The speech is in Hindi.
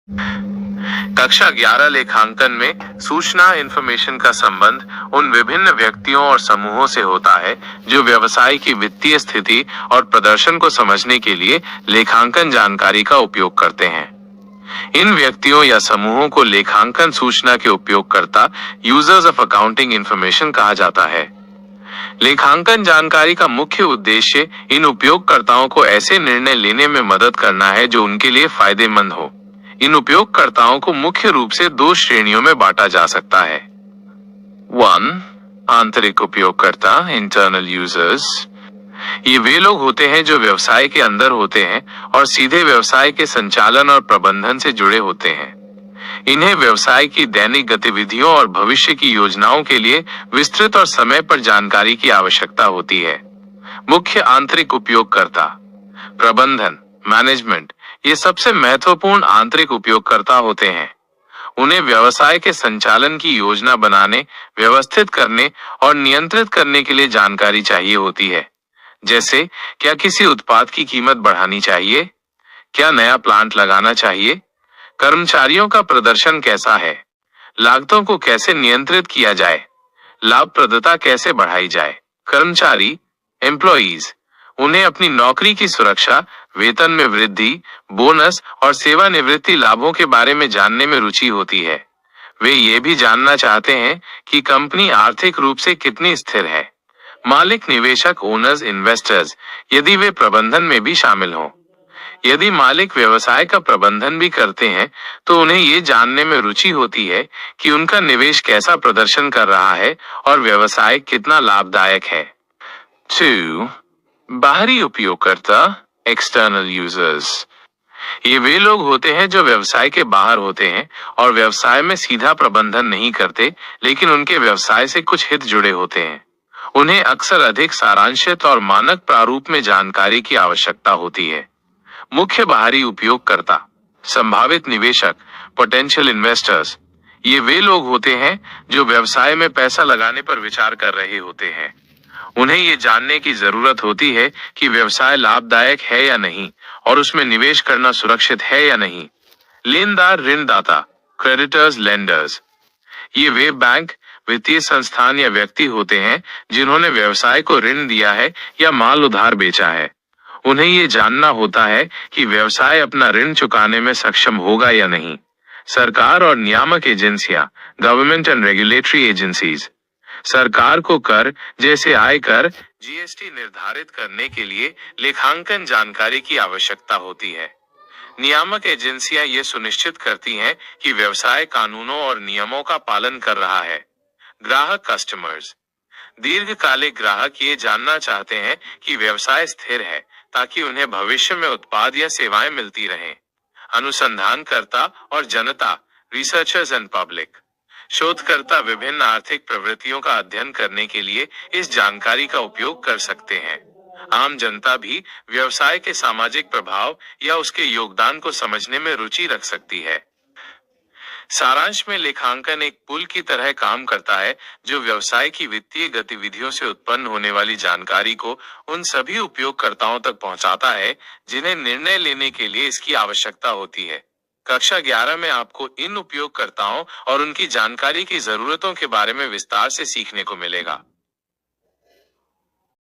कक्षा 11 लेखांकन में सूचना इंफॉर्मेशन का संबंध उन विभिन्न व्यक्तियों और समूहों से होता है जो व्यवसाय की वित्तीय स्थिति और प्रदर्शन को समझने के लिए लेखांकन जानकारी का उपयोग करते हैं। इन व्यक्तियों या समूहों को लेखांकन सूचना के उपयोगकर्ता यूजर्स ऑफ अकाउंटिंग इंफॉर्मेशन कहा जाता है। लेखांकन जानकारी का मुख्य उद्देश्य इन उपयोगकर्ताओं को ऐसे निर्णय लेने में मदद करना है जो उनके लिए फायदेमंद हो। इन उपयोगकर्ताओं को मुख्य रूप से दो श्रेणियों में बांटा जा सकता है। 1. आंतरिक उपयोगकर्ता इंटरनल यूजर्स। ये वे लोग होते हैं जो व्यवसाय के अंदर होते हैं और सीधे व्यवसाय के संचालन और प्रबंधन से जुड़े होते हैं। इन्हें व्यवसाय की दैनिक गतिविधियों और भविष्य की योजनाओं के लिए विस्तृत और समय पर जानकारी की आवश्यकता होती है। मुख्य आंतरिक उपयोगकर्ता प्रबंधन मैनेजमेंट ये सबसे महत्वपूर्ण आंतरिक उपयोगकर्ता होते हैं। उन्हें व्यवसाय के संचालन की योजना बनाने, व्यवस्थित करने और नियंत्रित करने के लिए जानकारी चाहिए होती है। जैसे क्या किसी उत्पाद की कीमत बढ़ानी चाहिए, क्या नया प्लांट लगाना चाहिए, कर्मचारियों का प्रदर्शन कैसा है, लागतों को कैसे नियंत्रित किया जाए, लाभप्रदता कैसे बढ़ाई जाए। कर्मचारी एम्प्लॉइज उन्हें अपनी नौकरी की सुरक्षा, वेतन में वृद्धि, बोनस और सेवानिवृत्ति लाभों के बारे में जानने में रुचि होती है। वे ये भी जानना चाहते हैं कि कंपनी आर्थिक रूप से कितनी स्थिर है। मालिक निवेशक ओनर्स इन्वेस्टर्स यदि वे प्रबंधन में भी शामिल हों। यदि मालिक व्यवसाय का प्रबंधन भी करते हैं तो उन्हें ये जानने में रुचि होती है कि उनका निवेश कैसा प्रदर्शन कर रहा है और व्यवसाय कितना लाभदायक है। 2. बाहरी उपयोगकर्ता एक्सटर्नल यूजर्स। ये वे लोग होते हैं जो व्यवसाय के बाहर होते हैं और व्यवसाय में सीधा प्रबंधन नहीं करते, लेकिन उनके व्यवसाय से कुछ हित जुड़े होते हैं। उन्हें अक्सर अधिक सारांशित और मानक प्रारूप में जानकारी की आवश्यकता होती है। मुख्य बाहरी उपयोगकर्ता संभावित निवेशक पोटेंशियल इन्वेस्टर्स ये वे लोग होते हैं जो व्यवसाय में पैसा लगाने पर विचार कर रहे होते हैं। उन्हें ये जानने की जरूरत होती है कि व्यवसाय लाभदायक है या नहीं और उसमें निवेश करना सुरक्षित है या नहीं। लेनदार ऋणदाता क्रेडिटर्स लेंडर्स ये वे बैंक, वित्तीय संस्थान या व्यक्ति होते हैं जिन्होंने व्यवसाय को ऋण दिया है या माल उधार बेचा है। उन्हें ये जानना होता है कि व्यवसाय अपना ऋण चुकाने में सक्षम होगा या नहीं। सरकार और नियामक एजेंसियां गवर्नमेंट एंड रेगुलेटरी एजेंसीज सरकार को कर जैसे आयकर, जीएसटी निर्धारित करने के लिए लेखांकन जानकारी की आवश्यकता होती है। नियामक एजेंसियां ये सुनिश्चित करती हैं कि व्यवसाय कानूनों और नियमों का पालन कर रहा है। ग्राहक कस्टमर्स दीर्घकालिक ग्राहक ये जानना चाहते हैं कि व्यवसाय स्थिर है ताकि उन्हें भविष्य में उत्पाद या सेवाएं मिलती रहें। अनुसंधानकर्ता और जनता रिसर्चर्स एंड पब्लिक शोधकर्ता विभिन्न आर्थिक प्रवृत्तियों का अध्ययन करने के लिए इस जानकारी का उपयोग कर सकते हैं। आम जनता भी व्यवसाय के सामाजिक प्रभाव या उसके योगदान को समझने में रुचि रख सकती है। सारांश में लेखांकन एक पुल की तरह काम करता है जो व्यवसाय की वित्तीय गतिविधियों से उत्पन्न होने वाली जानकारी को उन सभी उपयोगकर्ताओं तक पहुंचाता है जिन्हें निर्णय लेने के लिए इसकी आवश्यकता होती है। कक्षा 11 में आपको इन उपयोगकर्ताओं और उनकी जानकारी की जरूरतों के बारे में विस्तार से सीखने को मिलेगा।